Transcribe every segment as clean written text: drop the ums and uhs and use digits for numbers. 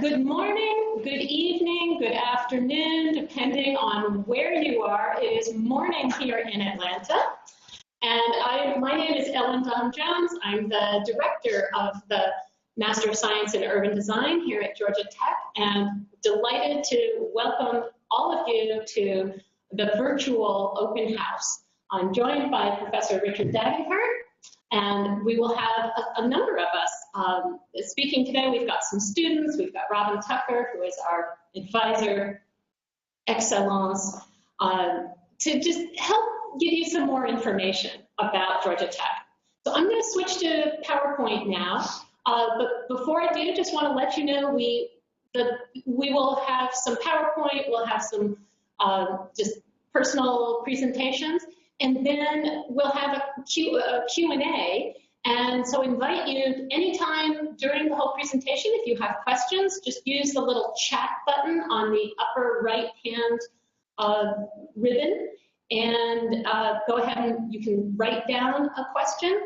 Good morning, good evening, good afternoon, depending on where you are. It is morning here in Atlanta. And my name is Ellen Jones. I'm the director of the Master of Science in Urban Design here at Georgia Tech, and delighted to welcome all of you to the virtual open house. I'm joined by Professor Richard Davenport, and we will have a number of us speaking today. We've got some students. We've got Robin Tucker, who is our advisor excellence, to just help give you some more information about Georgia Tech. So I'm going to switch to PowerPoint now. But before I do, just want to let you know we will have some PowerPoint. We'll have some just personal presentations. And then we'll have a Q&A, and so invite you anytime during the whole presentation, if you have questions, just use the little chat button on the upper right-hand ribbon, and go ahead and you can write down a question,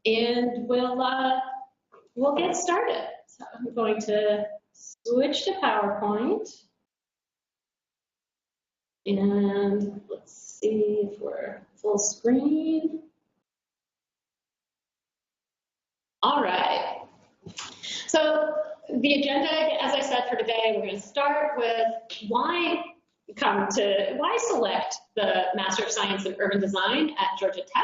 and we'll get started. So I'm going to switch to PowerPoint, and let's see if we're full screen. All right. So the agenda, as I said for today, we're going to start with why select the Master of Science in Urban Design at Georgia Tech.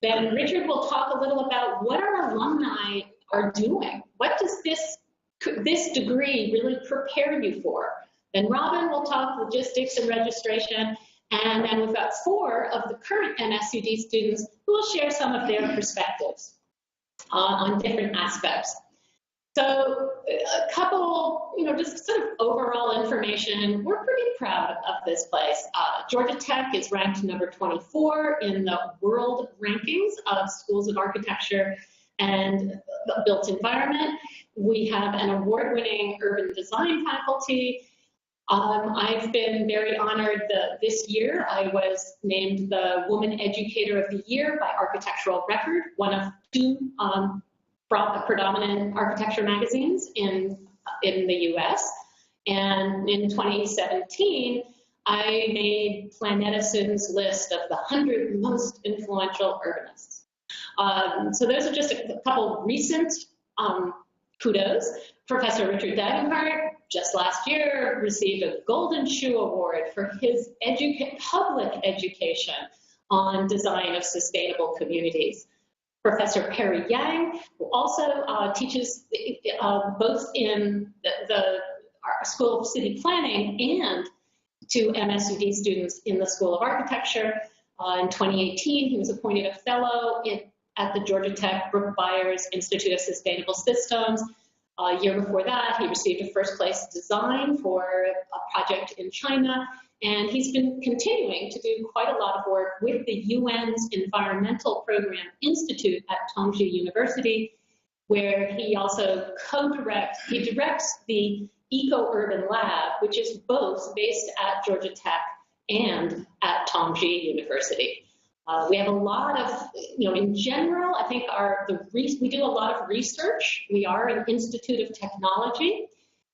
Then Richard will talk a little about what our alumni are doing. What does this degree really prepare you for? Then Robin will talk logistics and registration, and then we've got 4 of the current MSUD students who will share some of their perspectives on different aspects. So a couple, just sort of overall information. We're pretty proud of this place. Georgia Tech is ranked number 24 in the world rankings of schools of architecture and built environment. We have an award-winning urban design faculty. I've been very honored that this year I was named the Woman Educator of the Year by Architectural Record, one of 2 predominant architecture magazines in the US. And in 2017, I made Planet Edison's list of the 100 most influential urbanists. So those are just a couple recent kudos. Professor Richard Davenport, just last year, received a Golden Shoe Award for his public education on design of sustainable communities. Professor Perry Yang, who also teaches both in the School of City Planning and to MSUD students in the School of Architecture. In 2018, he was appointed a fellow at the Georgia Tech Brooke Byers Institute of Sustainable Systems. A year before that, he received a first place design for a project in China, and he's been continuing to do quite a lot of work with the UN's Environmental Program Institute at Tongji University, where he also directs the Eco-Urban Lab, which is both based at Georgia Tech and at Tongji University. We have a lot of, in general, I think we do a lot of research. We are an institute of technology,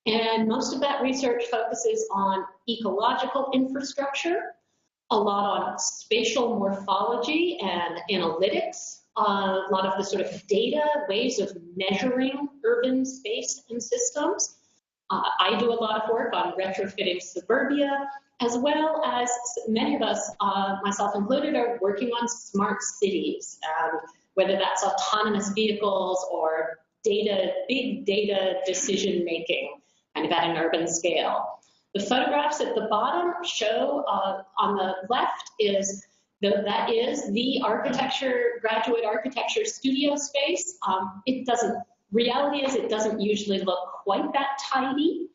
and most of that research focuses on ecological infrastructure, a lot on spatial morphology and analytics, a lot of the sort of data, ways of measuring urban space and systems. I do a lot of work on retrofitting suburbia, as well as many of us, myself included, are working on smart cities, whether that's autonomous vehicles or big data decision making, kind of at an urban scale. The photographs at the bottom show on the left that is the graduate architecture studio space. Reality is it doesn't usually look quite that tidy,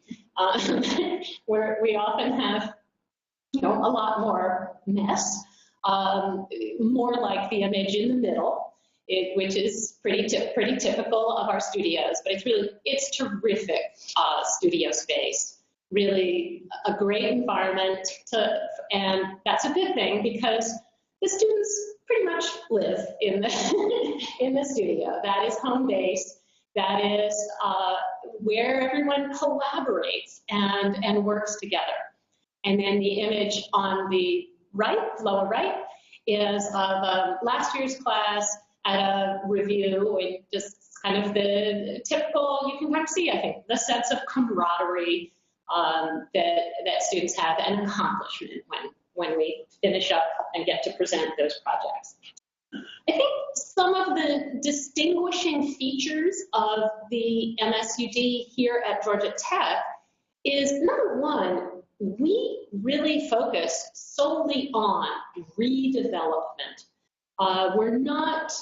where we often have a lot more mess, more like the image in the middle, which is pretty typical of our studios. But it's terrific studio space. Really a great environment, and that's a good thing because the students pretty much live in the in the studio. That is home base. That is where everyone collaborates and works together. And then the image on the right, lower right, is of last year's class at a review, and just kind of the typical, you can kind of see, I think, the sense of camaraderie that students have and accomplishment when we finish up and get to present those projects. I think some of the distinguishing features of the MSUD here at Georgia Tech is, number one, we really focus solely on redevelopment. We're not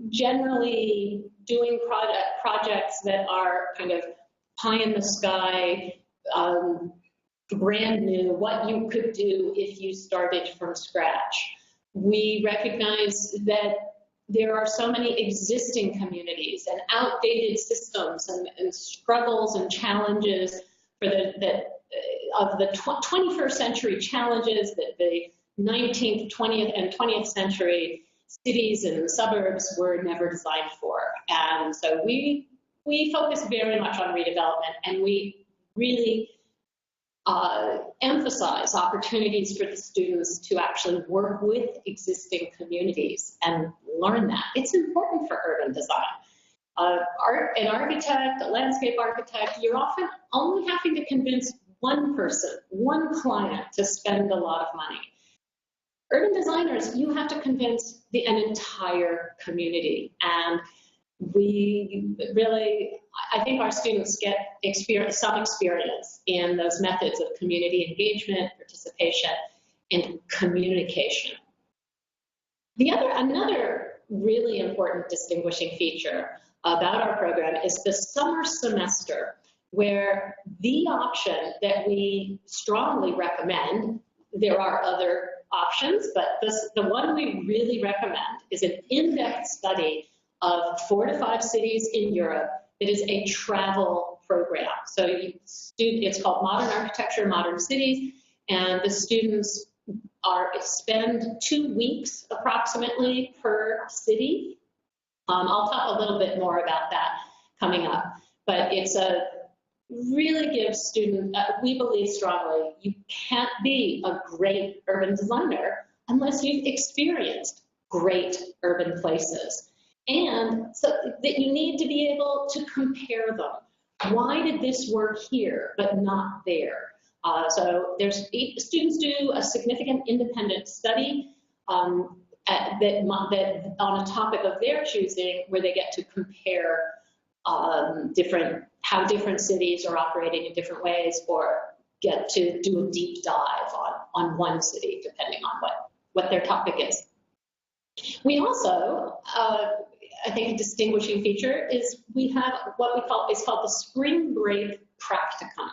generally doing projects that are kind of pie in the sky, brand new, what you could do if you started from scratch. We recognize that there are so many existing communities and outdated systems and struggles and challenges for of the 21st century challenges that the 19th, 20th, and 20th century cities and suburbs were never designed for. And so we focus very much on redevelopment, and we really emphasize opportunities for the students to actually work with existing communities and learn that. It's important for urban design. An architect, a landscape architect, you're often only having to convince one person, one client to spend a lot of money. Urban designers, you have to convince an entire community. And we really, I think our students get some experience in those methods of community engagement, participation, and communication. Another really important distinguishing feature about our program is the summer semester, where the option that we strongly recommend, there are other options, but the one we really recommend is an in-depth study of 4 to 5 cities in Europe. It is a travel program. So it's called Modern Architecture, Modern Cities, and the students spend 2 weeks approximately per city. I'll talk a little bit more about that coming up, but really gives students, we believe strongly, you can't be a great urban designer unless you've experienced great urban places. And so that you need to be able to compare them. Why did this work here but not there? So students do a significant independent study that on a topic of their choosing, where they get to compare how different cities are operating in different ways, or get to do a deep dive on one city, depending on what their topic is. We also, I think a distinguishing feature is we have what is called the Spring Break Practicum.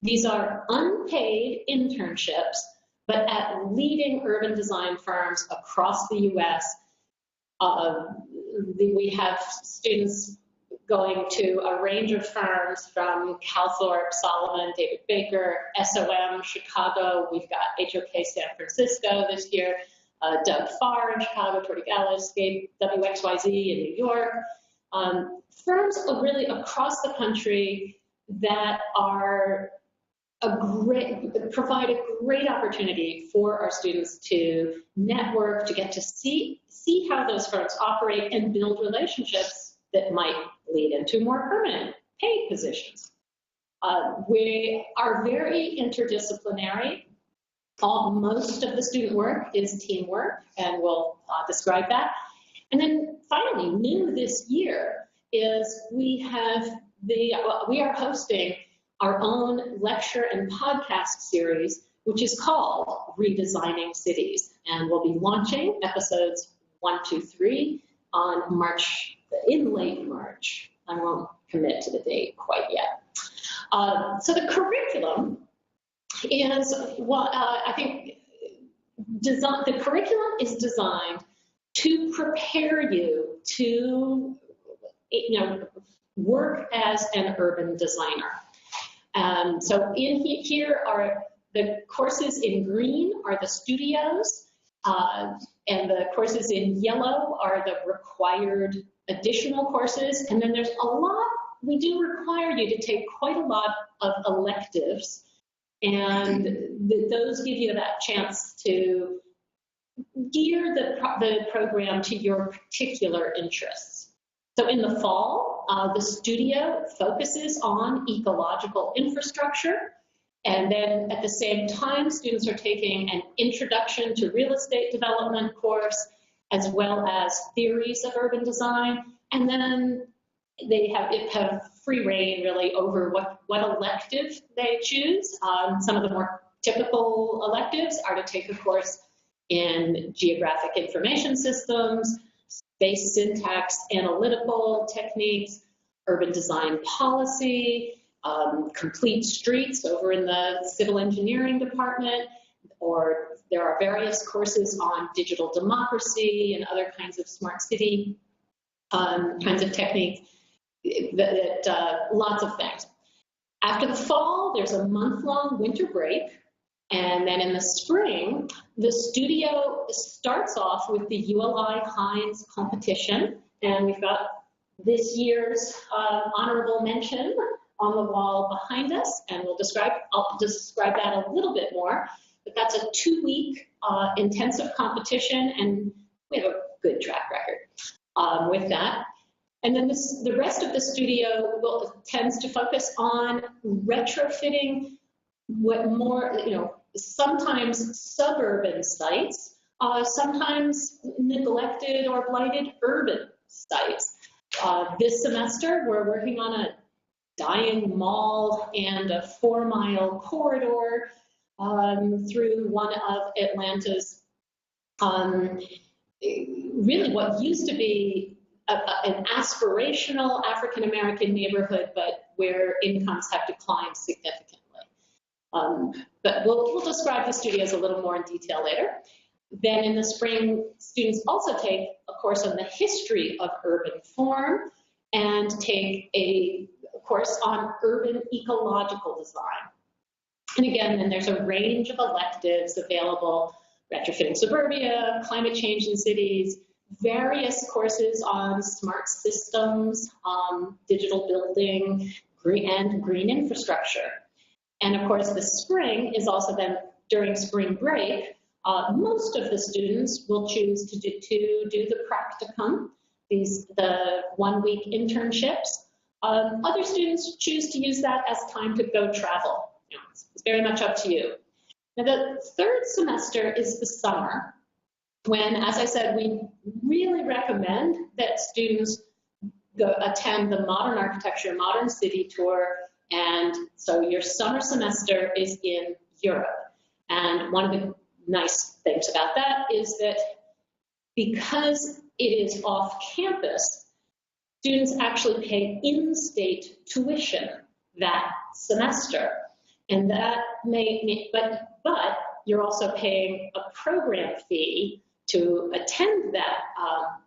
These are unpaid internships, but at leading urban design firms across the U.S. We have students going to a range of firms from Calthorpe, Solomon, David Baker, SOM, Chicago. We've got HOK San Francisco this year, Doug Farr in Chicago, Tortigallo, WXYZ in New York. Firms really across the country that are provide a great opportunity for our students to network, to get to see how those firms operate and build relationships that might lead into more permanent paid positions. We are very interdisciplinary. Most of the student work is teamwork, and we'll describe that. And then finally, new this year is we are hosting our own lecture and podcast series, which is called Redesigning Cities. And we'll be launching episodes 1, 2, 3 in late March. I won't commit to the date quite yet. So the curriculum is I think the curriculum is designed to prepare you to work as an urban designer. So here are the courses in green are the studios, and the courses in yellow are the required additional courses. And then there's a lot we do require you to take quite a lot of electives, and those give you that chance to gear the program to your particular interests. So in the fall, the studio focuses on ecological infrastructure, and then at the same time, students are taking an Introduction to Real Estate Development course, as well as theories of urban design, and then they have free reign really over what elective they choose. Some of the more typical electives are to take a course in geographic information systems, space syntax, analytical techniques, urban design policy, complete streets over in the civil engineering department, or there are various courses on digital democracy and other kinds of smart city kinds of techniques, lots of things. After the fall, there's a month-long winter break, and then in the spring, the studio starts off with the ULI Hines competition, and we've got this year's honorable mention on the wall behind us, and I'll describe that a little bit more, but that's a 2-week intensive competition, and we have a good track record with that. And then the rest of the studio tends to focus on retrofitting sometimes suburban sites, sometimes neglected or blighted urban sites. This semester, we're working on a dying mall and a 4-mile corridor through one of Atlanta's, really what used to be an aspirational African-American neighborhood, but where incomes have declined significantly. But we'll describe the studios a little more in detail later. Then in the spring, students also take a course on the history of urban form and take a course on urban ecological design. And again, then there's a range of electives available: retrofitting suburbia, climate change in cities, various courses on smart systems, digital building, green infrastructure. And of course, the spring is also then during spring break. Most of the students will choose to do the practicum, the 1-week internships. Other students choose to use that as time to go travel. It's very much up to you. Now, the third semester is the summer, when, as I said, we really recommend that students attend the Modern Architecture, Modern City tour, and so your summer semester is in Europe. And one of the nice things about that is that because it is off campus, students actually pay in-state tuition that semester. And that but you're also paying a program fee to attend that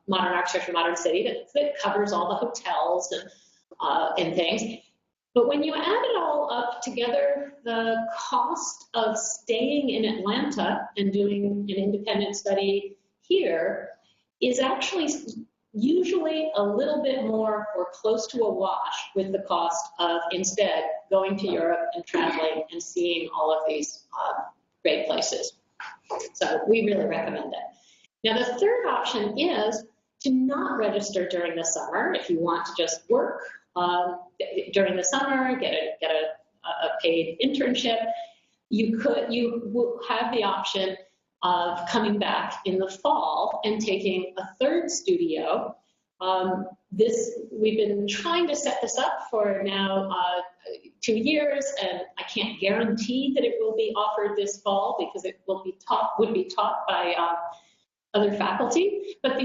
Modern Architecture, Modern City that covers all the hotels and things. But when you add it all up together, the cost of staying in Atlanta and doing an independent study here is actually usually a little bit more or close to a wash with the cost of instead going to Europe and traveling and seeing all of these great places. So we really recommend it. Now, the third option is to not register during the summer if you want to just work during the summer, get a paid internship. You will have the option of coming back in the fall and taking a third studio. We've been trying to set this up for now 2 years, and I can't guarantee that it will be offered this fall because it would be taught by other faculty. But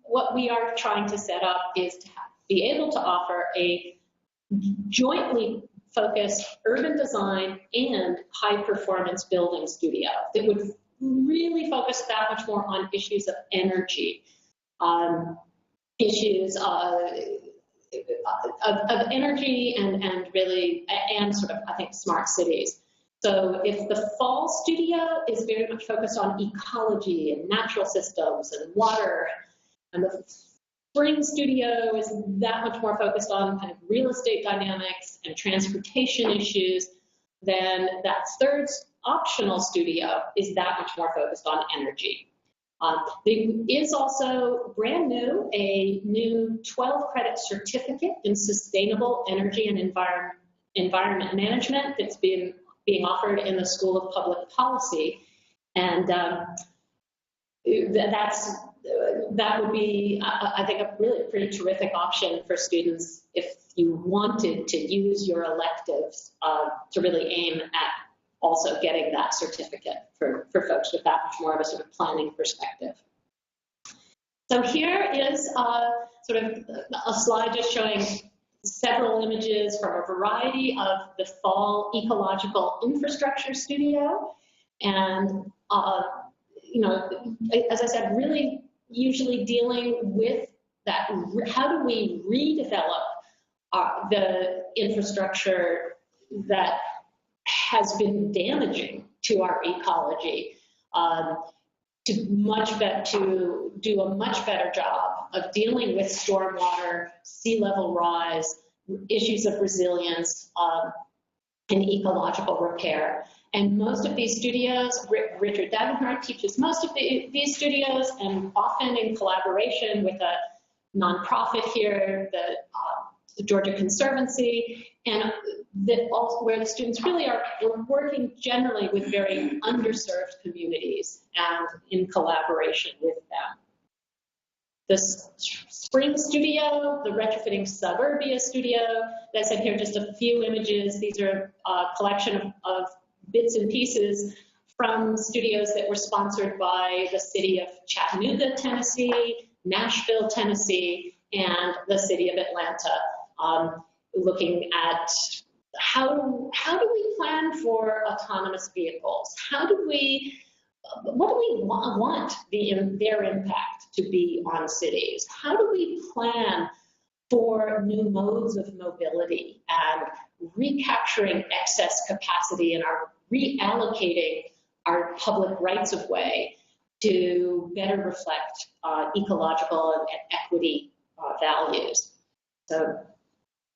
what we are trying to set up is to be able to offer a jointly focused urban design and high performance building studio that would really focus that much more on issues of energy, issues of energy and really, and sort of, I think, smart cities. So if the fall studio is very much focused on ecology and natural systems and water, and the spring studio is that much more focused on kind of real estate dynamics and transportation issues. Then that third optional studio is that much more focused on energy. There is also brand new, a new 12-credit certificate in sustainable energy and environment management that's being offered in the School of Public Policy. And that would be, I think, a really pretty terrific option for students if you wanted to use your electives to really aim at also getting that certificate for folks with that much more of a sort of planning perspective. So here is sort of a slide just showing several images from a variety of the fall ecological infrastructure studio. And, you know, as I said, really usually dealing with that, how do we redevelop the infrastructure that has been damaging to our ecology, to do a much better job of dealing with stormwater, sea level rise, issues of resilience, and ecological repair. And most of these studios, Richard Davenhart teaches most of these studios, and often in collaboration with a nonprofit here, the Georgia Conservancy, and where the students really are working generally with very underserved communities and in collaboration with them. The spring studio, the retrofitting suburbia studio, as I said here, just a few images. These are a collection of bits and pieces from studios that were sponsored by the city of Chattanooga, Tennessee, Nashville, Tennessee, and the city of Atlanta, looking at how do we plan for autonomous vehicles? What do we want their impact to be on cities? How do we plan for new modes of mobility and recapturing excess capacity and reallocating our public rights of way to better reflect ecological and equity values? So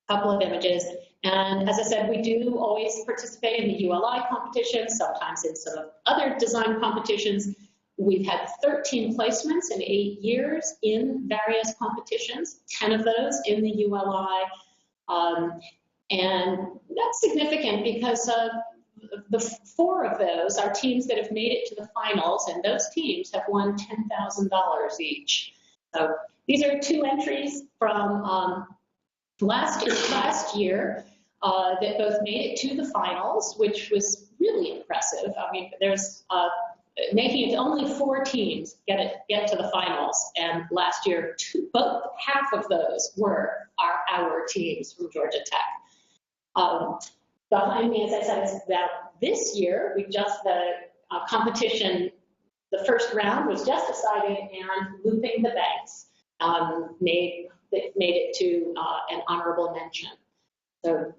a couple of images. And as I said, we do always participate in the ULI competition, sometimes in some other design competitions. We've had 13 placements in 8 years in various competitions, 10 of those in the ULI. And that's significant because the 4 of those are teams that have made it to the finals, and those teams have won $10,000 each. So these are 2 entries from last year that both made it to the finals, which was really impressive. I mean, there's making it only 4 teams get to the finals, and last year half of those were our teams from Georgia Tech. Behind me, as I said, is that this year the competition, the first round was just decided, and Looping the Banks made it to an honorable mention. So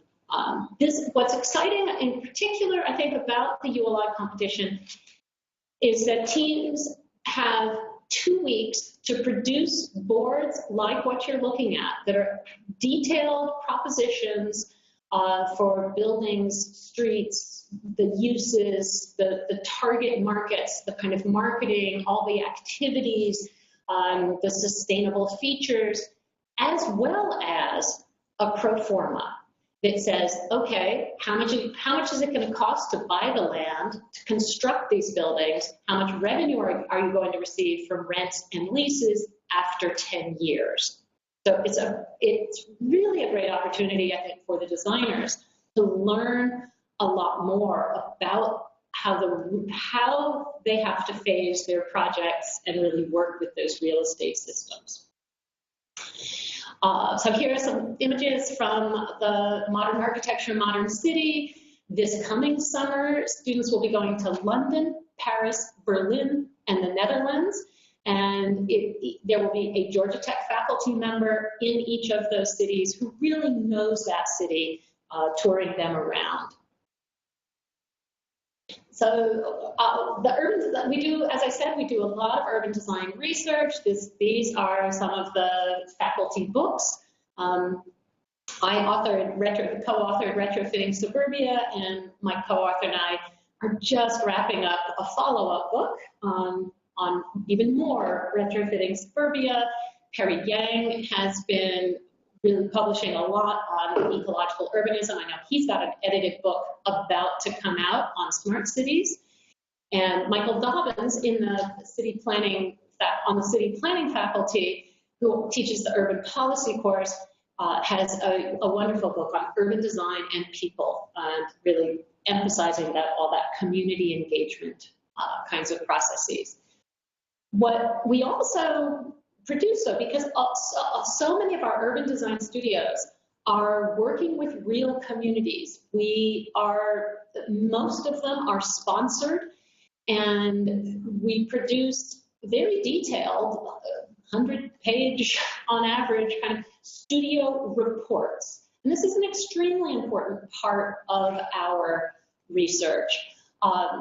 what's exciting in particular, I think, about the ULI competition is that teams have 2 weeks to produce boards like what you're looking at that are detailed propositions for buildings, streets, the uses, the target markets, the kind of marketing, all the activities, the sustainable features, as well as a pro forma that says, okay, how much is it going to cost to buy the land, to construct these buildings? How much revenue are you going to receive from rents and leases after 10 years? So it's really a great opportunity, I think, for the designers to learn a lot more about how they have to phase their projects and really work with those real estate systems. So here are some images from the Modern Architecture, Modern City. This coming summer, students will be going to London, Paris, Berlin, and the Netherlands. And there will be a Georgia Tech faculty member in each of those cities who really knows that city, touring them around. we do, as I said, we do a lot of urban design research. These are some of the faculty books. I co-authored Retrofitting Suburbia, and my co-author and I are just wrapping up a follow-up book on even more retrofitting suburbia. Perry Yang has been really publishing a lot on ecological urbanism. I know he's got an edited book about to come out on smart cities. And Michael Dobbins on the city planning faculty, who teaches the urban policy course, has a wonderful book on urban design and people, and really emphasizing all that community engagement kinds of processes. What we also produce, though, because so many of our urban design studios are working with real communities. Most of them are sponsored, and we produce very detailed, 100-page on average, kind of studio reports. And this is an extremely important part of our research.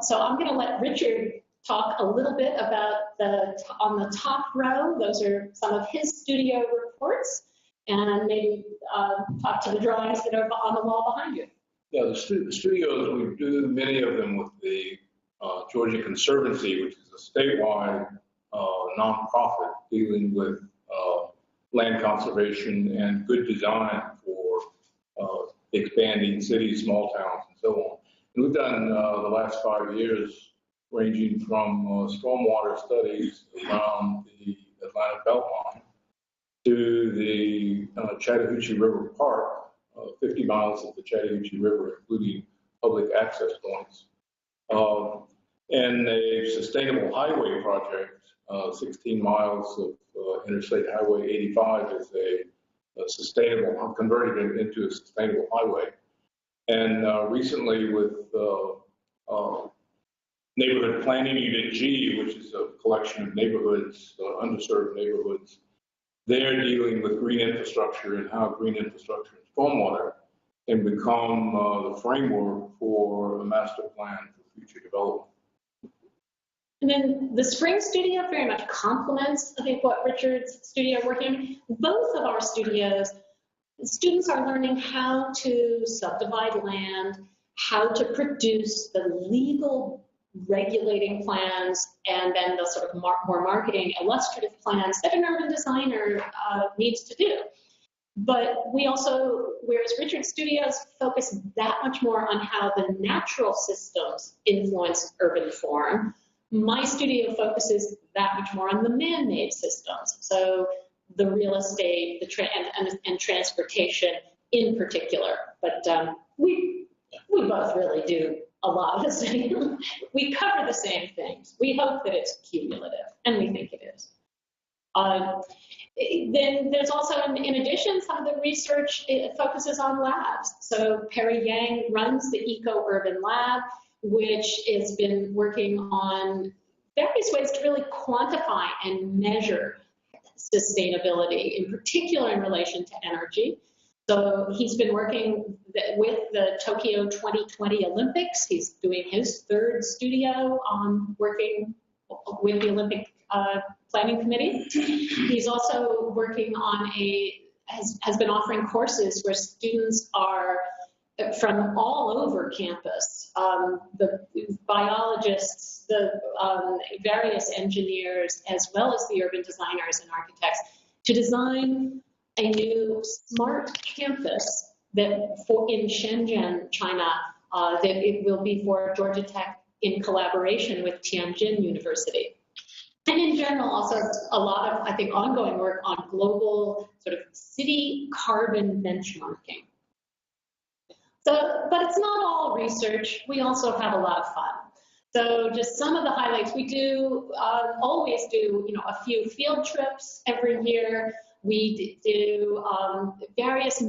So I'm going to let Richard talk a little bit about on the top row. Those are some of his studio reports, and maybe talk to the drawings that are on the wall behind you. Yeah, the studios, we do many of them with the Georgia Conservancy, which is a statewide nonprofit dealing with land conservation and good design for expanding cities, small towns, and so on. And we've done the last 5 years ranging from stormwater studies around the Atlanta Beltline to the Chattahoochee River Park, 50 miles of the Chattahoochee River, including public access points. And a sustainable highway project, 16 miles of Interstate Highway 85 is a sustainable, converted it into a sustainable highway. And recently with Neighborhood Planning Unit G, which is a collection of neighborhoods, underserved neighborhoods, they're dealing with green infrastructure and how green infrastructure and stormwater can become the framework for a master plan for future development. And then the Spring Studio very much complements, I think, what Richard's studio working. Both of our studios, students are learning how to subdivide land, how to produce the legal regulating plans, and then the sort of more marketing illustrative plans that an urban designer needs to do. But we also, whereas Richard's studios focus that much more on how the natural systems influence urban form, my studio focuses that much more on the man-made systems. So the real estate, and transportation in particular. But we both really do a lot of the same. We cover the same things. We hope that it's cumulative, and we think it is. Then there's also, in addition, some of the research focuses on labs. So Perry Yang runs the Eco-Urban Lab, which has been working on various ways to really quantify and measure sustainability, in particular in relation to energy. So he's been working with the Tokyo 2020 Olympics. He's doing his third studio on working with the Olympic Planning Committee. He's also working on has been offering courses where students are from all over campus, the biologists, the various engineers, as well as the urban designers and architects, to design a new smart campus that in Shenzhen, China, that it will be for Georgia Tech in collaboration with Tianjin University. And in general, also a lot of, I think, ongoing work on global sort of city carbon benchmarking. So, but it's not all research. We also have a lot of fun. So just some of the highlights. We do always do, a few field trips every year. We do various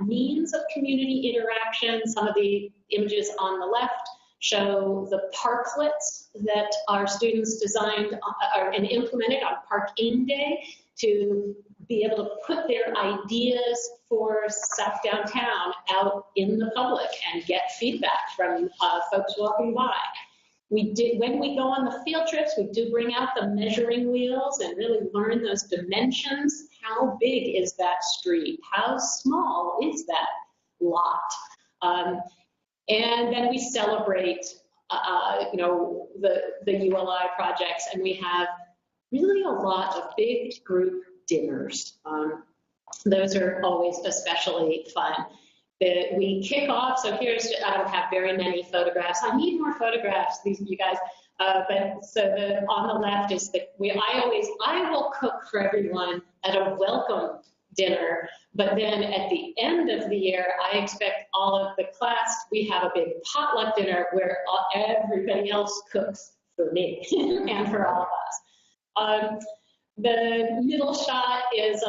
means of community interaction. Some of the images on the left show the parklets that our students designed and implemented on Park In Day to be able to put their ideas for South Downtown out in the public and get feedback from folks walking by. when we go on the field trips, we do bring out the measuring wheels and really learn those dimensions. How big is that street? How small is that lot? And then we celebrate, the ULI projects, and we have really a lot of big group dinners. Those are always especially fun. We kick off, so I don't have very many photographs. I need more photographs, you guys. On the left is I will cook for everyone at a welcome dinner, but then at the end of the year, I expect all of the class, we have a big potluck dinner where everybody else cooks for me and for all of us. The middle shot is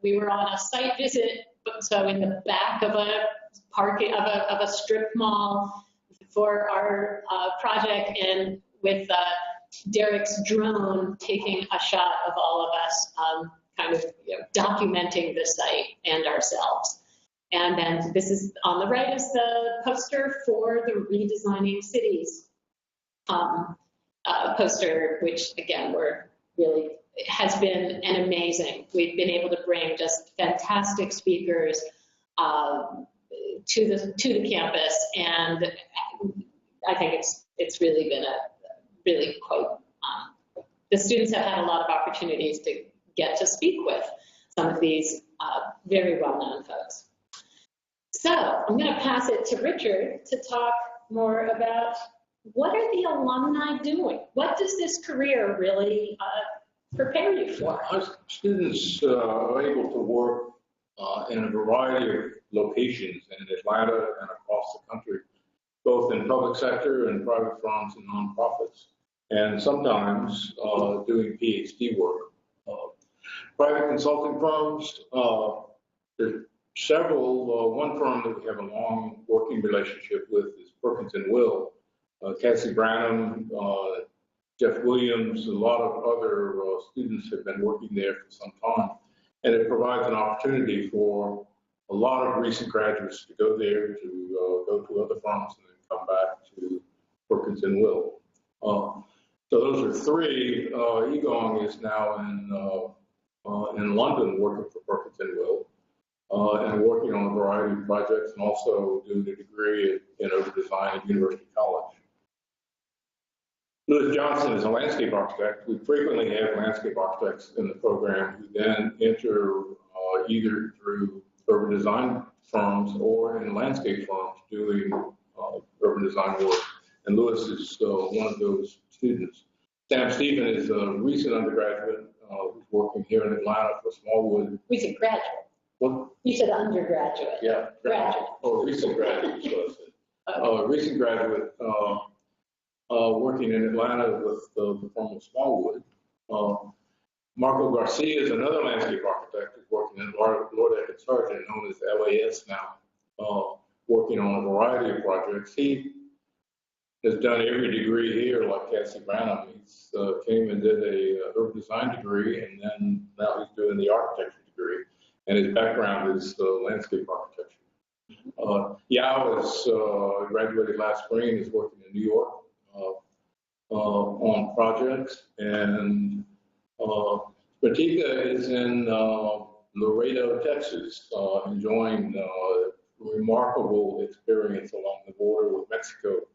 we were on a site visit, so in the back of a strip mall for our project, and with Derek's drone taking a shot of all of us, kind of documenting the site and ourselves. And then this is on the right is the poster for the Redesigning Cities poster, which again has been an amazing. We've been able to bring just fantastic speakers to the campus, and I think it's really been the students have had a lot of opportunities to get to speak with some of these very well-known folks. So I'm going to pass it to Richard to talk more about what are the alumni doing? What does this career really prepare you for? Our students are able to work in a variety of locations in Atlanta and across the country, both in public sector and private firms and nonprofits, and sometimes doing PhD work. Private consulting firms, there's several. One firm that we have a long working relationship with is Perkins & Will. Cassie Branham, Jeff Williams, a lot of other students have been working there for some time. And it provides an opportunity for a lot of recent graduates to go there, to go to other firms, and then come back to Perkins & Will. So those are three. Egong is now in London working for Perkins & Will and working on a variety of projects, and also doing a degree in urban design at University College. Lewis Johnson is a landscape architect. We frequently have landscape architects in the program who then enter either through urban design firms or in landscape firms doing urban design work. And Lewis is one of those students. Sam Stephen is a recent undergraduate who's working here in Atlanta for Smallwood. Recent graduate. What? You said undergraduate. Yeah. Graduate. Oh, recent graduate, is what I said. Okay. Recent graduate working in Atlanta with the firm of Smallwood. Marco Garcia is another landscape architect who's working in Lord Eckert Sargent, known as LAS now, working on a variety of projects. He has done every degree here, like Cassie Branham. He's came and did a urban design degree, and then now he's doing the architecture degree. And his background is landscape architecture. Yao is graduated last spring, is working in New York on projects, and Pratika is in Laredo, Texas, enjoying remarkable experience along the border with Mexico,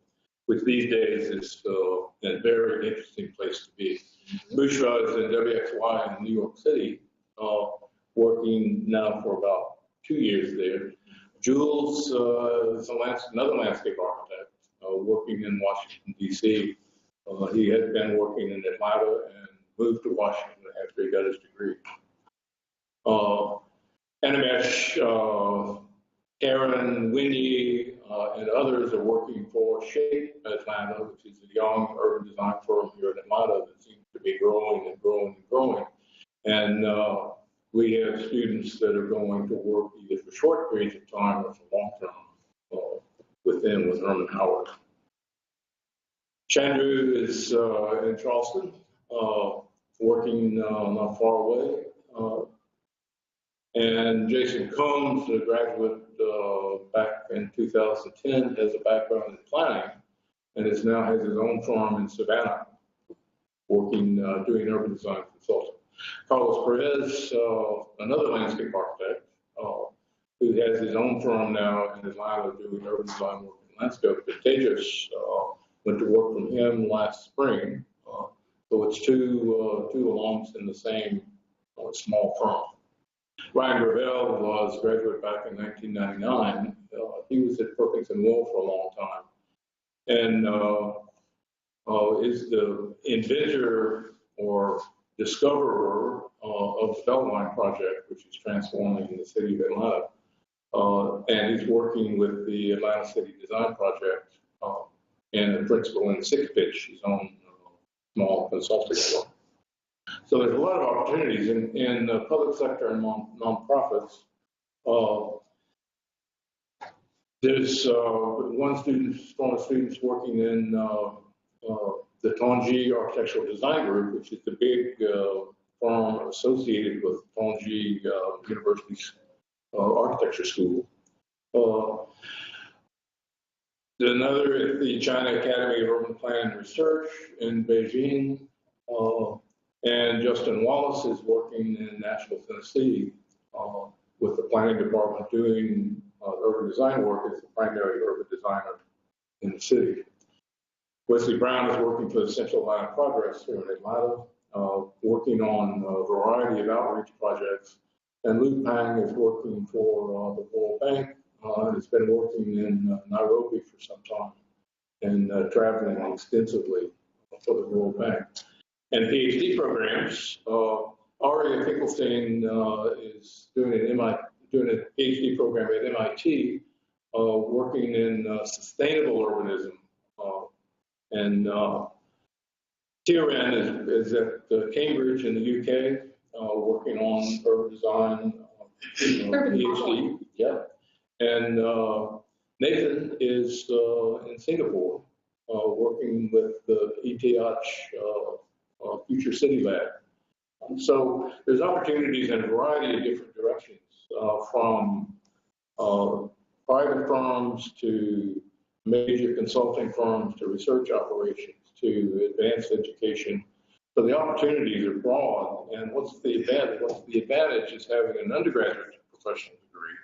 which these days is a very interesting place to be. Bushra is in WXY in New York City, working now for about 2 years there. Jules is another landscape architect, working in Washington, D.C. He had been working in Atlanta and moved to Washington after he got his degree. Animesh, Karen, Winnie, and others are working for Shape Atlanta, which is a young urban design firm here in Atlanta that seems to be growing and growing and growing. And we have students that are going to work either for short periods of time or for long term with Herman Howard. Chandru is in Charleston, working not far away. And Jason Combs, a graduate back in 2010, has a background in planning and now has his own firm in Savannah, working, doing urban design consulting. Carlos Perez, another landscape architect, who has his own firm now in Atlanta doing urban design work in landscape. But Tejas went to work from him last spring. So it's two alums in the same small firm. Ryan Gravel was a graduate back in 1999. He was at Perkins and Will for a long time, and is the inventor or discoverer of the Beltline project, which is transforming the city of Atlanta. And he's working with the Atlanta City Design Project and the principal in Six Pitch, his own small consulting firm. So there's a lot of opportunities in the public sector and nonprofits. There's one student's working in the Tongji Architectural Design Group, which is the big firm associated with Tongji University's architecture school. Another at the China Academy of Urban Planning and Research in Beijing. And Justin Wallace is working in Nashville, Tennessee, with the planning department doing urban design work as the primary urban designer in the city. Wesley Brown is working for the Central Atlanta Progress here in Atlanta, working on a variety of outreach projects. And Luke Pang is working for the World Bank, and has been working in Nairobi for some time and traveling extensively for the World Bank. And PhD programs, Aria Finkelstein is doing a PhD program at MIT, working in sustainable urbanism. And Tiran is at Cambridge in the UK, working on urban design, PhD. Yeah. And Nathan is in Singapore, working with the ETH Future City Lab. So there's opportunities in a variety of different directions, from private firms to major consulting firms to research operations to advanced education. So the opportunities are broad. And what's the advantage? The advantage is having an undergraduate professional degree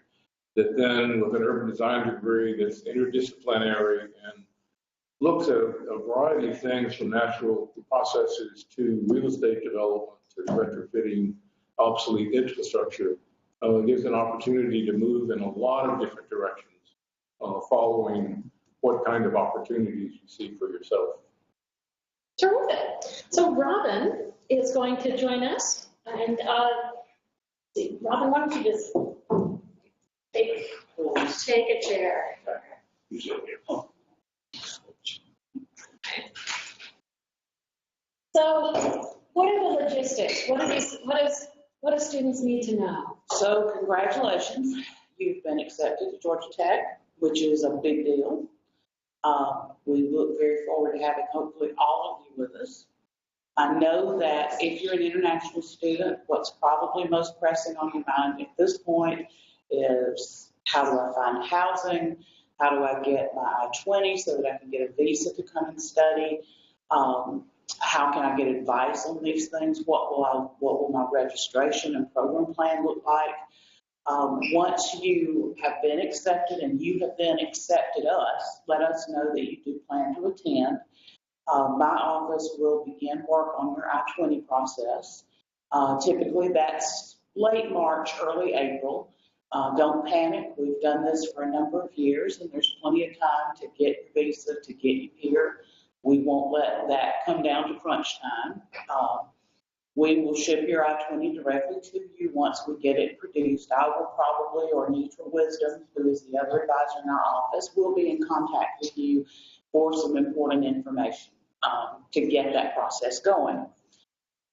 that then, with an urban design degree that's interdisciplinary and looks at a variety of things from natural processes to real estate development to retrofitting obsolete infrastructure, gives an opportunity to move in a lot of different directions, following what kind of opportunities you see for yourself. Terrific. So Robin is going to join us. And Robin, why don't you just take a chair? So what are the logistics? What do students need to know? So congratulations, you've been accepted to Georgia Tech, which is a big deal. We look very forward to having hopefully all of you with us. I know that if you're an international student, what's probably most pressing on your mind at this point is, how do I find housing? How do I get my I-20 so that I can get a visa to come and study? How can I get advice on these things? What will my registration and program plan look like? Once you have been accepted and you have then accepted us, let us know that you do plan to attend. My office will begin work on your I-20 process. Typically that's late March, early April. Don't panic. We've done this for a number of years, and there's plenty of time to get your visa, to get you here. We won't let that come down to crunch time. We will ship your I-20 directly to you once we get it produced. I will probably, or Neutral Wisdom, who is the other advisor in our office, will be in contact with you for some important information to get that process going.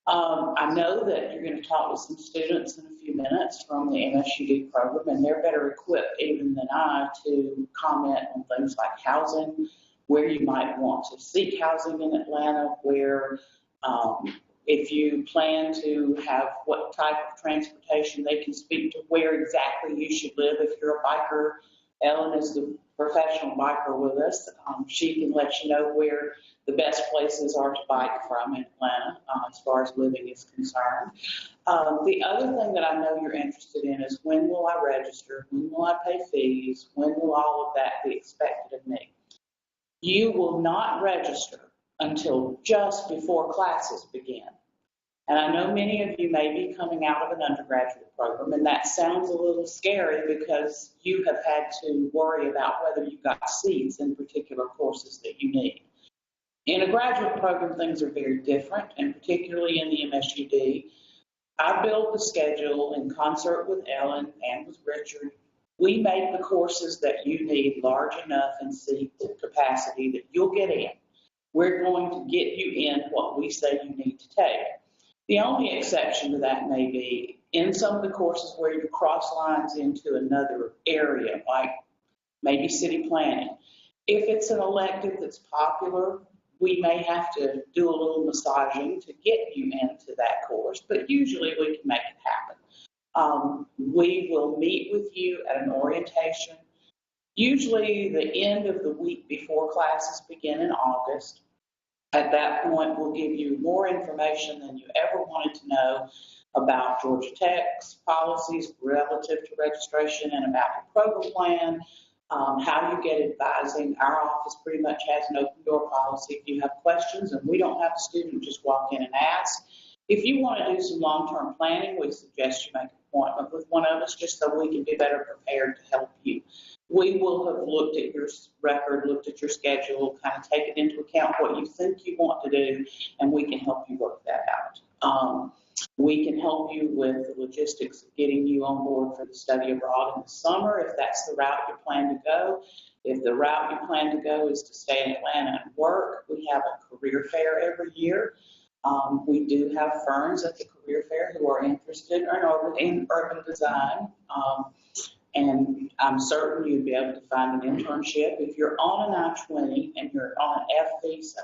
I know that you're going to talk with some students in a few minutes from the MSUD program, and they're better equipped even than I to comment on things like housing, where you might want to seek housing in Atlanta, where if you plan to have what type of transportation, they can speak to where exactly you should live. If you're a biker, Ellen is the professional biker with us. She can let you know where the best places are to bike from in Atlanta as far as living is concerned. The other thing that I know you're interested in is when will I register? When will I pay fees? When will all of that be expected of me? You will not register until just before classes begin. And I know many of you may be coming out of an undergraduate program, and that sounds a little scary because you have had to worry about whether you got seats in particular courses that you need. In a graduate program, things are very different, and particularly in the MSUD. I build the schedule in concert with Ellen and with Richard. We make the courses that you need large enough in seat capacity that you'll get in. We're going to get you in what we say you need to take. The only exception to that may be in some of the courses where you cross lines into another area, like maybe city planning. If it's an elective that's popular, we may have to do a little massaging to get you into that course, but usually we can make it happen. We will meet with you at an orientation, usually the end of the week before classes begin in August. At that point, we'll give you more information than you ever wanted to know about Georgia Tech's policies relative to registration and about your program plan, how you get advising. Our office pretty much has an open door policy if you have questions, and we don't have a student just walk in and ask. If you want to do some long-term planning, we suggest you make an appointment with one of us just so we can be better prepared to help you. We will have looked at your record, looked at your schedule, kind of taken into account what you think you want to do, and we can help you work that out. We can help you with the logistics of getting you on board for the study abroad in the summer, if that's the route you plan to go. If the route you plan to go is to stay in Atlanta and work, we have a career fair every year. We do have firms at the career fair who are interested in urban design. And I'm certain you'd be able to find an internship. If you're on an I-20 and you're on an F visa,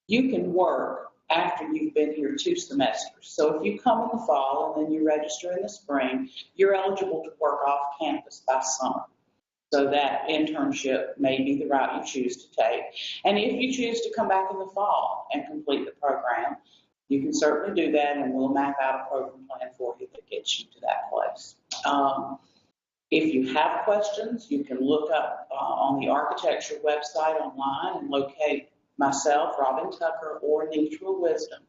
you can work after you've been here 2 semesters. So if you come in the fall and then you register in the spring, you're eligible to work off campus by summer. So that internship may be the route you choose to take. And if you choose to come back in the fall and complete the program, you can certainly do that, and we'll map out a program plan for you that gets you to that place. If you have questions, you can look up on the architecture website online and locate myself, Robin Tucker, or Vitrual Wisdom,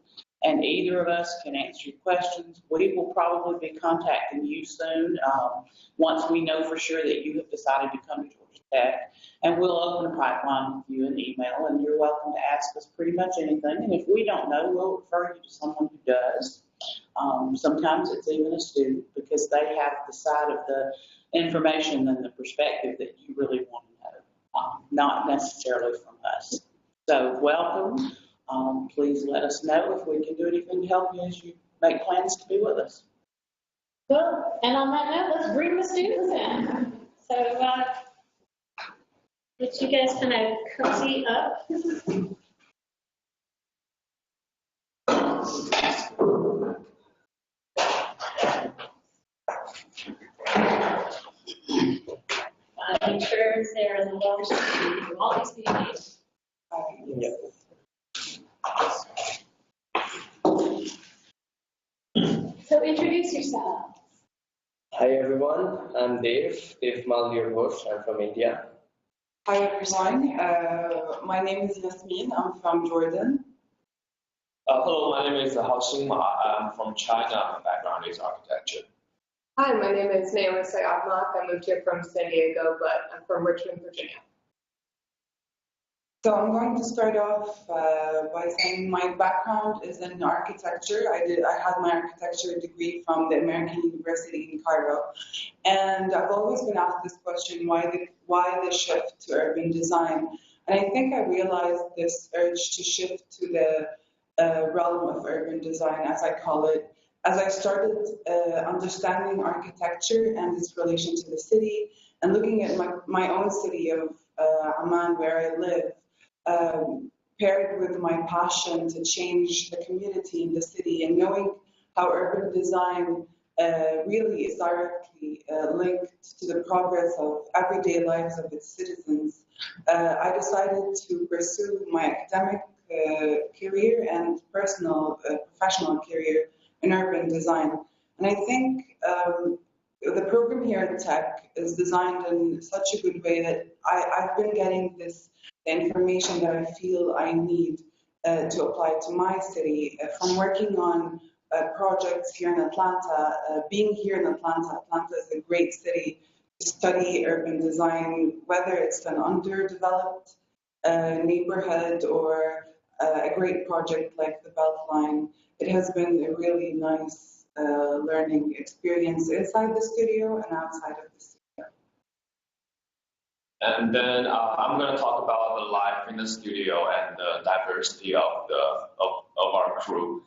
and either of us can answer your questions. We will probably be contacting you soon once we know for sure that you have decided to come to Georgia Tech, and we'll open a pipeline with you in email, and you're welcome to ask us pretty much anything, and if we don't know, we'll refer you to someone who does. Sometimes it's even a student because they have the side of the information and the perspective that you really want to know, not necessarily from us. So welcome. Please let us know if we can do anything to help you as you make plans to be with us. Well, and on that note, let's bring the students in. So let you guys kind of cozy up. Make sure it's there in the lower section. You all these PDs. So introduce yourself. Hi everyone, I'm Dave Mal, your host. I'm from India. Hi everyone, my name is Yasmin, I'm from Jordan. Hello, my name is Haoxing Ma. I'm from China. My background is architecture. Hi, my name is Naomi Sayavmak. I moved here from San Diego, but I'm from Richmond, Virginia. So I'm going to start off by saying my background is in architecture. I had my architecture degree from the American University in Cairo. And I've always been asked this question, why the shift to urban design? And I think I realized this urge to shift to the realm of urban design, as I call it, as I started understanding architecture and its relation to the city, and looking at my own city of Amman, where I live, paired with my passion to change the community in the city, and knowing how urban design really is directly linked to the progress of everyday lives of its citizens, I decided to pursue my academic career and personal professional career in urban design. And I think the program here at Tech is designed in such a good way that I've been getting this information that I feel I need to apply to my city from working on projects here in Atlanta. Being here in Atlanta, Atlanta is a great city to study urban design, whether it's an underdeveloped neighborhood or a great project like the Beltline. It has been a really nice learning experience inside the studio and outside of the studio. And then I'm going to talk about the life in the studio and the diversity of our crew.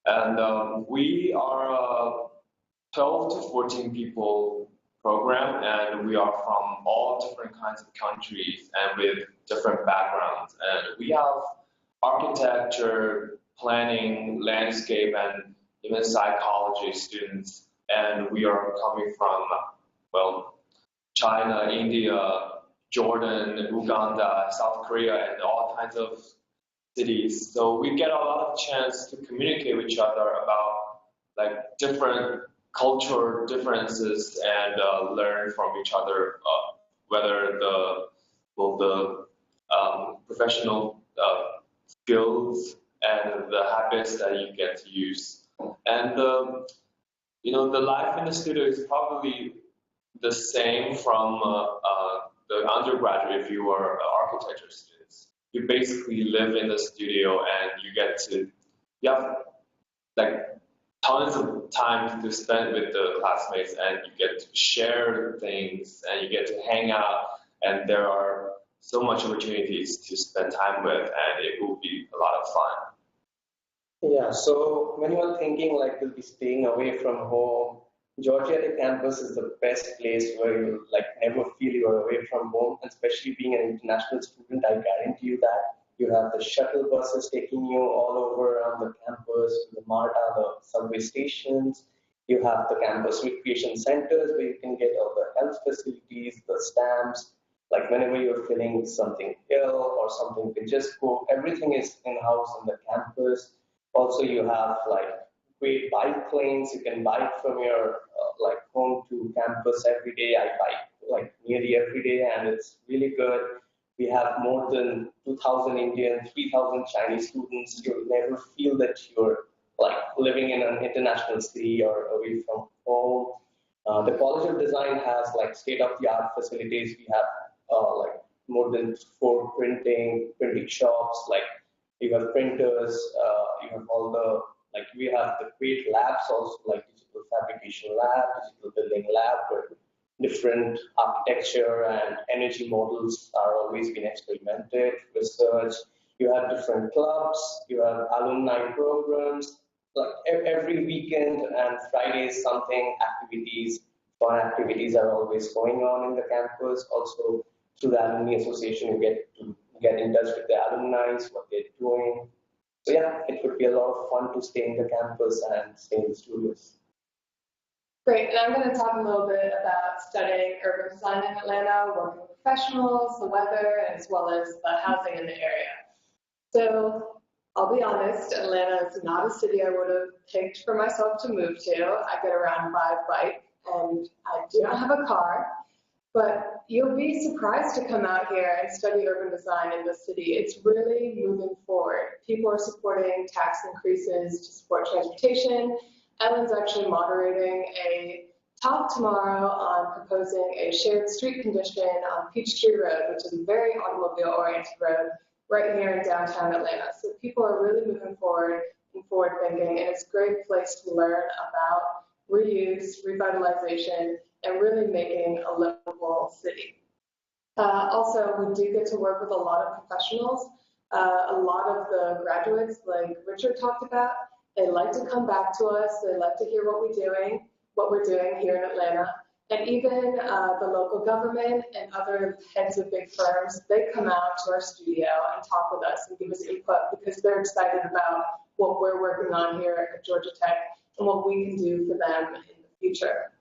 And we are a 12 to 14 people program, and we are from all different kinds of countries and with different backgrounds. And we have architecture, planning, landscape, and even psychology students. And we are coming from, well, China, India, Jordan, Uganda, South Korea, and all kinds of cities. So we get a lot of chance to communicate with each other about like different cultural differences and learn from each other, whether the professional skills and the habits that you get to use. And the life in the studio is probably the same from the undergraduate if you are architecture students. You basically live in the studio and you have like tons of time to spend with the classmates, and you get to share things and you get to hang out, and there are so much opportunities to spend time with, and it will be a lot of fun. Yeah, so when you are thinking like you'll be staying away from home, Georgia Tech campus is the best place where you like never feel you are away from home, especially being an international student. I guarantee you that. You have the shuttle buses taking you all over around the campus, to the MARTA, the subway stations. You have the campus recreation centers where you can get all the health facilities, the stamps. Like whenever you're feeling something ill or something, you can just go. Everything is in-house on the campus. Also, you have like great bike lanes. You can bike from your like home to campus every day. I bike like nearly every day, and it's really good. We have more than 2,000 Indian, 3,000 Chinese students. You'll never feel that you're like living in an international city or away from home. The College of Design has like state-of-the-art facilities. We have like more than 4 printing shops. Like you have printers. You have all the like we have the great labs also, like digital fabrication lab, digital building lab, where different architecture and energy models are always being experimented, researched. You have different clubs, you have alumni programs, like every weekend and Fridays fun activities are always going on in the campus. Also through the Alumni Association, you get to get in touch with the alumni, what they're doing. So yeah, it would be a lot of fun to stay in the campus and stay in the studios. Great, and I'm going to talk a little bit about studying urban design in Atlanta, working with professionals, the weather, as well as the housing in the area. So I'll be honest, Atlanta is not a city I would have picked for myself to move to. I get around by bike, and I do not have a car, but you'll be surprised to come out here and study urban design in the city. It's really moving forward. People are supporting tax increases to support transportation. Ellen's actually moderating a talk tomorrow on proposing a shared street condition on Peachtree Road, which is a very automobile-oriented road right here in downtown Atlanta. So people are really moving forward and forward-thinking, and it's a great place to learn about reuse, revitalization, and really making a livable city. Also, we do get to work with a lot of professionals. A lot of the graduates, like Richard talked about, they like to come back to us. They like to hear what we're doing here in Atlanta. And even the local government and other heads of big firms, they come out to our studio and talk with us and give us input because they're excited about what we're working on here at Georgia Tech and what we can do for them in the future.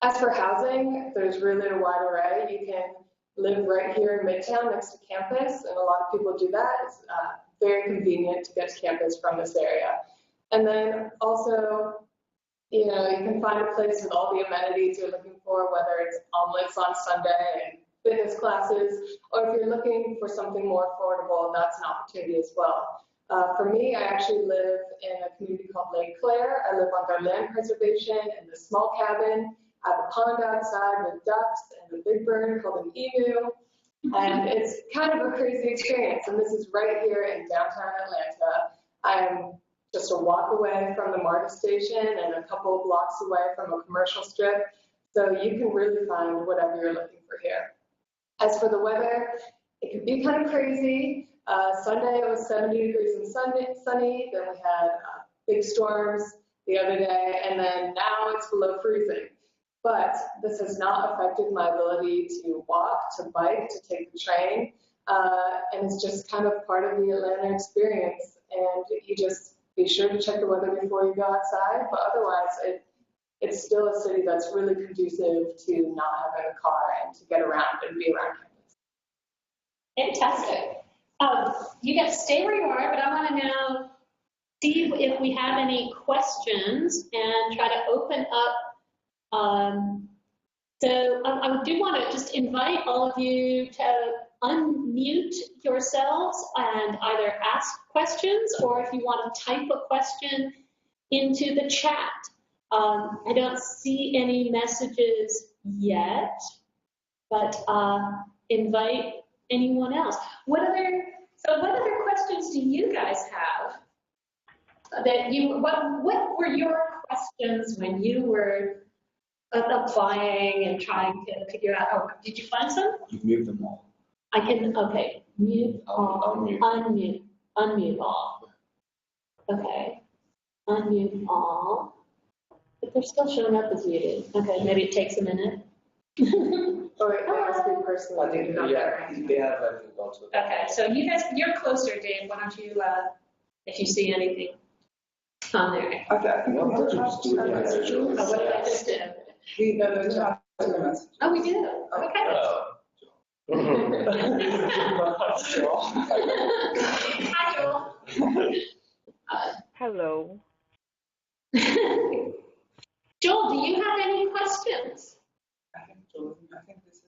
As for housing, there's really a wide array. You can live right here in Midtown next to campus, and a lot of people do that. It's very convenient to get to campus from this area. And then also, you can find a place with all the amenities you're looking for, whether it's omelets on Sunday and fitness classes, or if you're looking for something more affordable, that's an opportunity as well. For me, I actually live in a community called Lake Claire. I live under land preservation in this small cabin. I have a pond outside with ducks and a big bird called an emu. And it's kind of a crazy experience. And this is right here in downtown Atlanta. I'm just a walk away from the MARTA station and a couple of blocks away from a commercial strip. So you can really find whatever you're looking for here. As for the weather, it can be kind of crazy. Sunday it was 70 degrees and sunny. Then we had big storms the other day, and then now it's below freezing. But this has not affected my ability to walk, to bike, to take the train. And it's just kind of part of the Atlanta experience. And you just be sure to check the weather before you go outside. But otherwise, it's still a city that's really conducive to not having a car and to get around and be around campus. Fantastic. You guys stay where you are, but I want to now see if we have any questions and try to open up. So I do want to just invite all of you to unmute yourselves and either ask questions, or if you want to type a question into the chat. I don't see any messages yet, but invite anyone else. What other questions do you guys have? What were your questions when you were applying and trying to figure out? Oh, did you find some? You mute them all. I can, okay, mute all, Unmute. unmute all. Okay, unmute all. But they're still showing up as muted. Okay, maybe it takes a minute. Or it must be personally. I think, yeah, they have, I think, also. Okay, so you guys, you're closer, Dave. Why don't you, if you see anything on there? Okay. No, but you just do it individually. Oh, what did I just do? Oh, we do? Okay. Hi, Joel. Hello. Joel, do you have any questions? I think this is.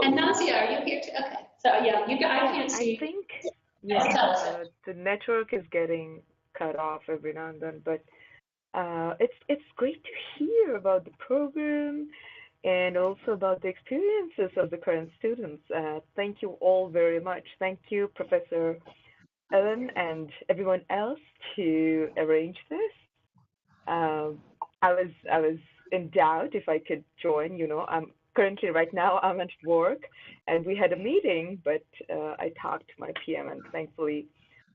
And Nazia, are you here too? Okay. So yeah, I can't see. I think Tell us. the network is getting cut off every now and then, but it's great to hear about the program and also about the experiences of the current students. Thank you all very much. Thank you, Professor Ellen and everyone else to arrange this. I was in doubt if I could join. I'm currently right now I'm at work, and we had a meeting, but I talked to my PM, and thankfully,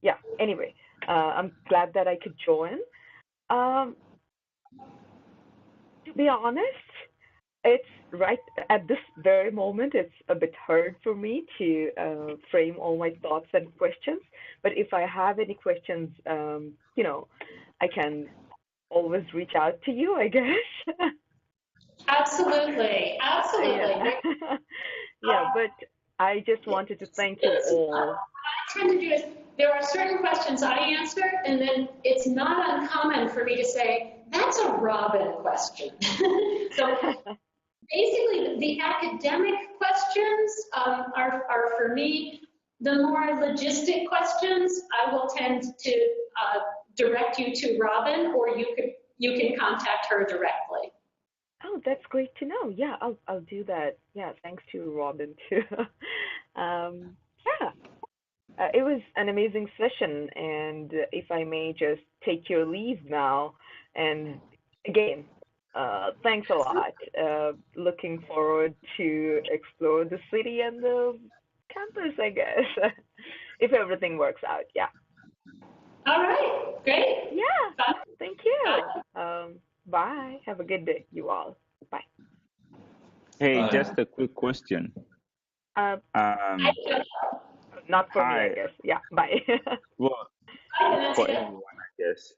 yeah. Anyway, I'm glad that I could join. To be honest, it's right at this very moment, it's a bit hard for me to frame all my thoughts and questions. But if I have any questions, I can always reach out to you, I guess. Absolutely. Yeah, but I just wanted to thank you all. What I tend to do is there are certain questions I answer, and then it's not uncommon for me to say, that's a Robin question. So basically, the academic questions are for me. The more logistic questions, I will tend to direct you to Robin, or you can contact her directly. Oh, that's great to know. Yeah, I'll do that. Yeah, thanks to Robin too. It was an amazing session, and if I may just take your leave now, and again, thanks a lot. Looking forward to explore the city and the campus, I guess, if everything works out. Yeah. All right, great. Yeah, Bye. thank you. Bye. Have a good day, you all. Bye. Hey, just a quick question. Not for me, I guess. Yeah, bye. Well, for everyone, I guess.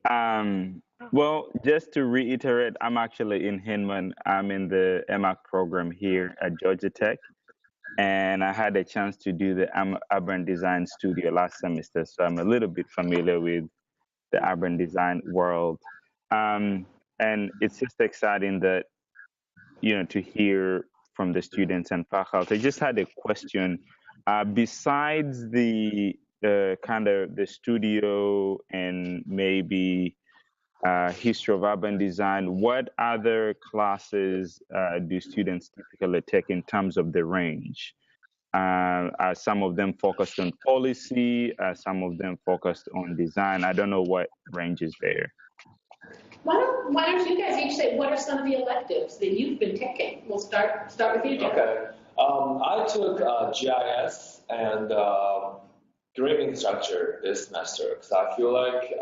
Well, just to reiterate, I'm actually in Hinman. I'm in the MAC program here at Georgia Tech, and I had a chance to do the urban design studio last semester, so I'm a little bit familiar with the urban design world. And it's just exciting that, to hear from the students and faculty. I just had a question. Besides the kind of the studio and maybe history of urban design, what other classes do students typically take in terms of the range? Are some of them focused on policy? Are some of them focused on design? I don't know what range is there. Why don't you guys each say what are some of the electives that you've been taking? We'll start with you, Jeff. Okay. I took GIS and green infrastructure this semester because I feel like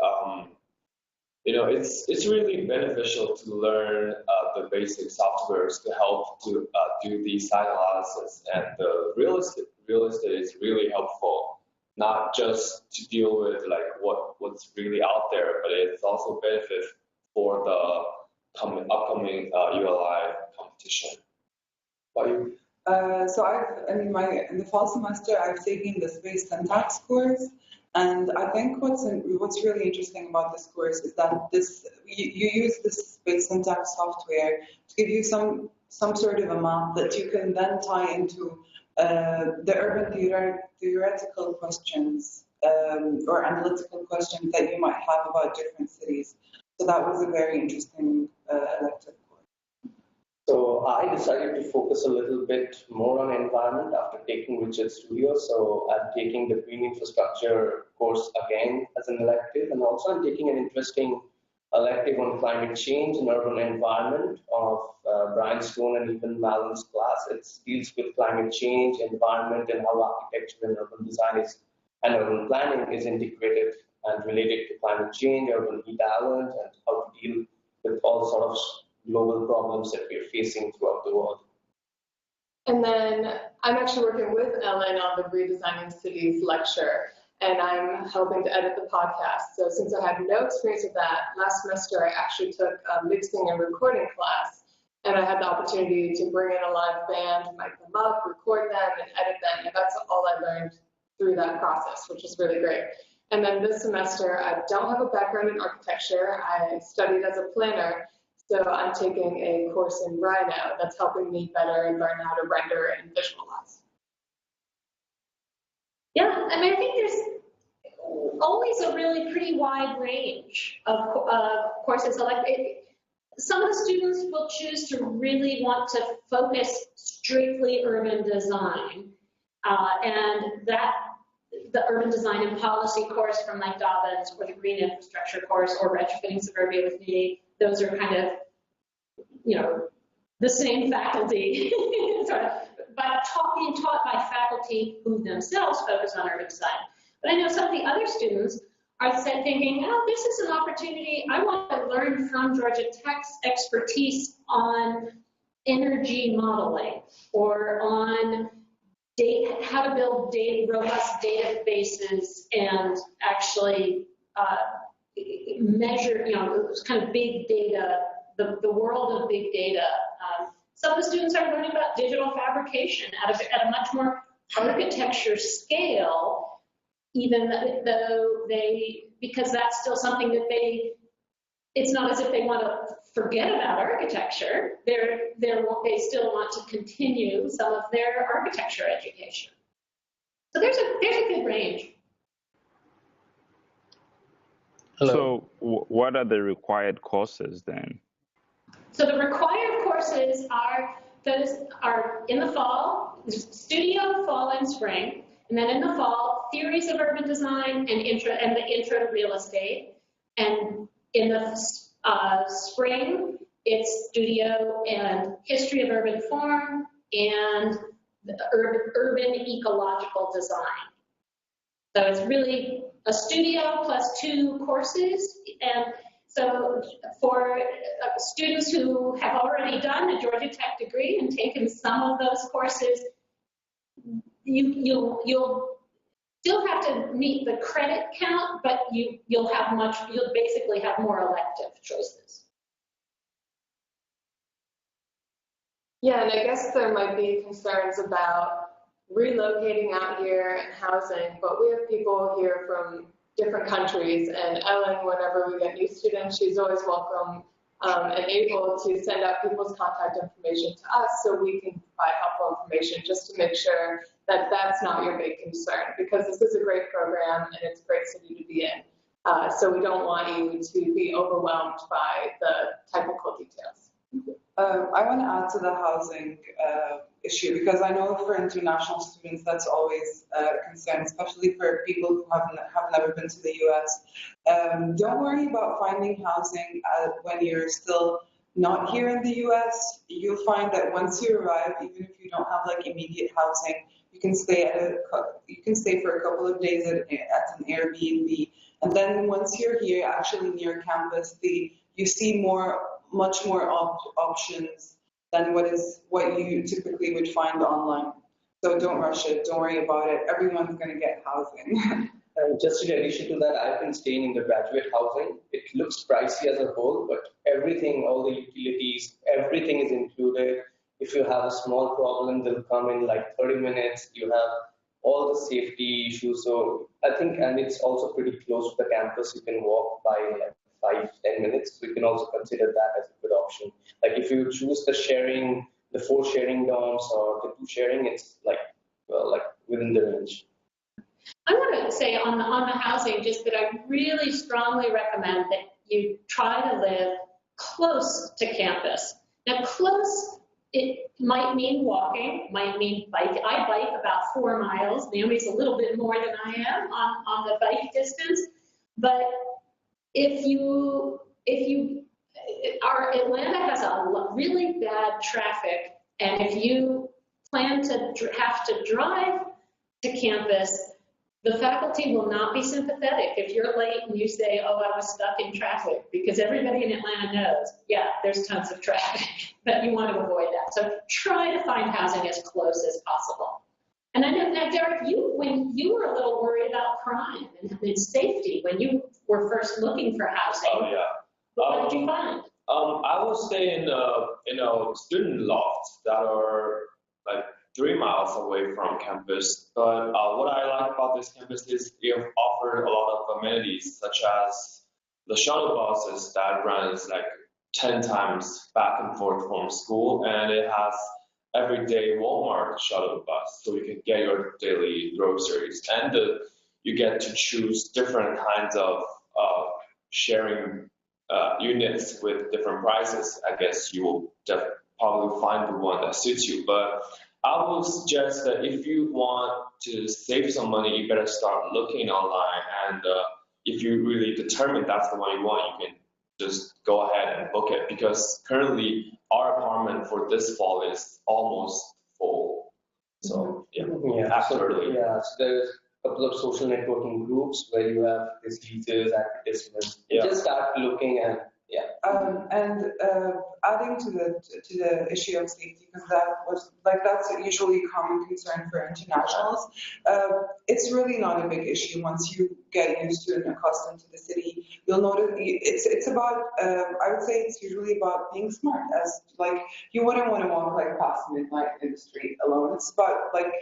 it's really beneficial to learn the basic softwares to help to do the site analysis, and the real estate is really helpuful, not just to deal with like what's really out there, but it's also benefit for the upcoming ULI competition. What do you? So in the fall semester, I've taken the space syntax course, and I think what's really interesting about this course is that you use this space syntax software to give you some sort of a map that you can then tie into the urban theoretical questions or analytical questions that you might have about different cities. So that was a very interesting elective. So I decided to focus a little bit more on environment after taking Visual Studio. So I'm taking the green infrastructure course again as an elective, and also I'm taking an interesting elective on climate change and urban environment of Brian Stone and even Malon's class. It deals with climate change, environment, and how architecture and urban design and urban planning is integrated and related to climate change, urban heat island, and how to deal with all sorts of global problems that we're facing throughout the world. And then I'm actually working with Ellen on the Redesigning Cities lecture, and I'm helping to edit the podcast. So since I had no experience with that, last semester I actually took a mixing and recording class, and I had the opportunity to bring in a live band, mic them up, record them, and edit them, and that's all I learned through that process, which is really great. And then this semester, I don't have a background in architecture. I studied as a planner, so I'm taking a course in Rhino that's helping me better learn how to render and visualize. Yeah, I mean, I think there's always a really pretty wide range of courses. Some of the students will choose to really want to focus strictly urban design, and that the urban design and policy course from Mike Dobbins, or the green infrastructure course, or retrofitting suburbia with me. Those are kind of, the same faculty, but being taught by faculty who themselves focus on urban design. But I know some of the other students are thinking, this is an opportunity. I want to learn from Georgia Tech's expertise on energy modeling, or on how to build robust databases and actually measure, kind of big data, the world of big data. Some of the students are learning about digital fabrication at a much more architecture scale, even though because that's still something that it's not as if they want to forget about architecture. They still want to continue some of their architecture education. So there's a good range. Hello. So what are the required courses then? So the required courses are in the fall, studio, fall, and spring. And then in the fall, theories of urban design and the intro to real estate. And in the spring, it's studio and history of urban form and the urban ecological design. So it's really a studio plus 2 courses. And so for students who have already done a Georgia Tech degree and taken some of those courses, you'll still have to meet the credit count, but you'll basically have more elective choices. Yeah, and I guess there might be concerns about relocating out here and housing, but we have people here from different countries, and Ellen, whenever we get new students, she's always welcome and able to send out people's contact information to us so we can provide helpful information just to make sure that that's not your big concern, because this is a great program and it's a great city to be in. So we don't want you to be overwhelmed by the technical details. I want to add to the housing issue, because I know for international students that's always a concern, especially for people who have never been to the US. Don't worry about finding housing when you're still not here in the US. You'll find that once you arrive, even if you don't have like immediate housing, you can stay for a couple of days at an Airbnb. And then once you're here, actually near campus, you see much more options than what you typically would find online. So don't rush it. Don't worry about it. Everyone's going to get housing. And just in addition to that, I've been staying in the graduate housing. It looks pricey as a whole, but everything, all the utilities, everything is included. If you have a small problem, they'll come in like 30 minutes. You have all the safety issues. So I think, and it's also pretty close to the campus. You can walk by in like 5-10 minutes. So you can also consider that as a good option. Like if you choose the 4 sharing dorms or the 2 sharing, it's like within the range. I want to say on the housing, just that I really strongly recommend that you try to live close to campus. Now, close, it might mean walking, might mean bike. I bike about 4 miles. Naomi's a little bit more than I am on the bike distance. But our Atlanta has a really bad traffic, and if you plan to have to drive to campus, the faculty will not be sympathetic if you're late and you say, oh, I was stuck in traffic, because everybody in Atlanta knows, yeah, there's tons of traffic, but you want to avoid that. So try to find housing as close as possible. And I know, now, Derek, when you were a little worried about crime and safety, when you were first looking for housing, Oh, yeah. What did you find? I would stay in student lofts that are like 3 miles away from campus. But what I like about this campus is it offers a lot of amenities, such as the shuttle buses that runs like 10 times back and forth from school, and it has everyday Walmart shuttle bus, so you can get your daily groceries, and you get to choose different kinds of sharing units with different prices. I guess you will probably find the one that suits you. But I would suggest that if you want to save some money, you better start looking online. And if you really determine that's the one you want, you can just go ahead and book it. Because currently our apartment for this fall is almost full. So yeah, absolutely. So there's a couple of social networking groups where you have diseases, advertisements. Yeah. Just start looking and Adding to the issue of safety, because that's usually a common concern for internationals. It's really not a big issue once you get used to and accustomed to the city. You'll notice it's about I would say it's usually about being smart. As like you wouldn't want to walk like past midnight in the street alone. It's about like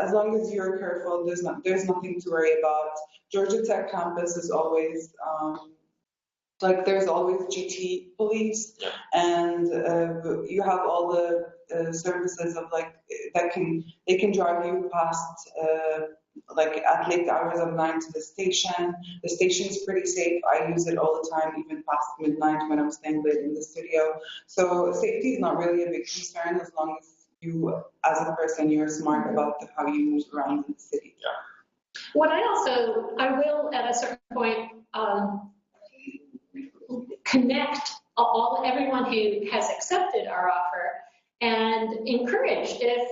as long as you're careful, there's nothing to worry about. Georgia Tech campus is always there's always GT police, and you have all the services of they can drive you past at late hours of night to the station. The station's pretty safe. I use it all the time, even past midnight when I'm staying late in the studio. So safety is not really a big concern as long as you, as a person, you're smart about how you move around in the city. Yeah. What I will at a certain point connect everyone who has accepted our offer and encourage if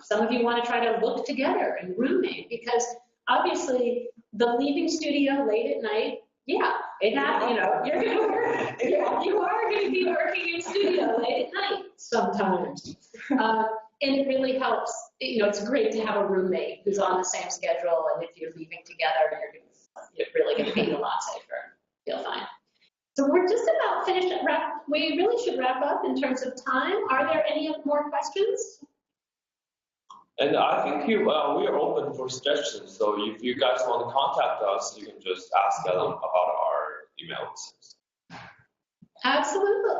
some of you want to try to look together and roommate, because obviously the leaving studio late at night, you're going to work. You are going to be working in studio late at night sometimes. And it really helps, it's great to have a roommate who's on the same schedule, and if you're leaving together, you're really going to be a lot safer. Feel fine. So we're just about finished. We really should wrap up in terms of time. Are there any more questions? And I think we are open for suggestions. So if you guys want to contact us, you can just ask them about our emails. Absolutely.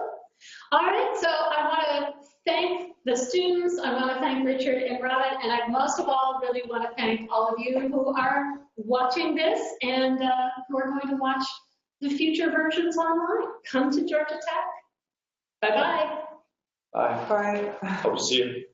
All right, so I want to thank the students. I want to thank Richard and Robin, and I most of all really want to thank all of you who are watching this and who are going to watch the future versions online. Come to Georgia Tech. Bye-bye. Bye. Bye. Hope to see you.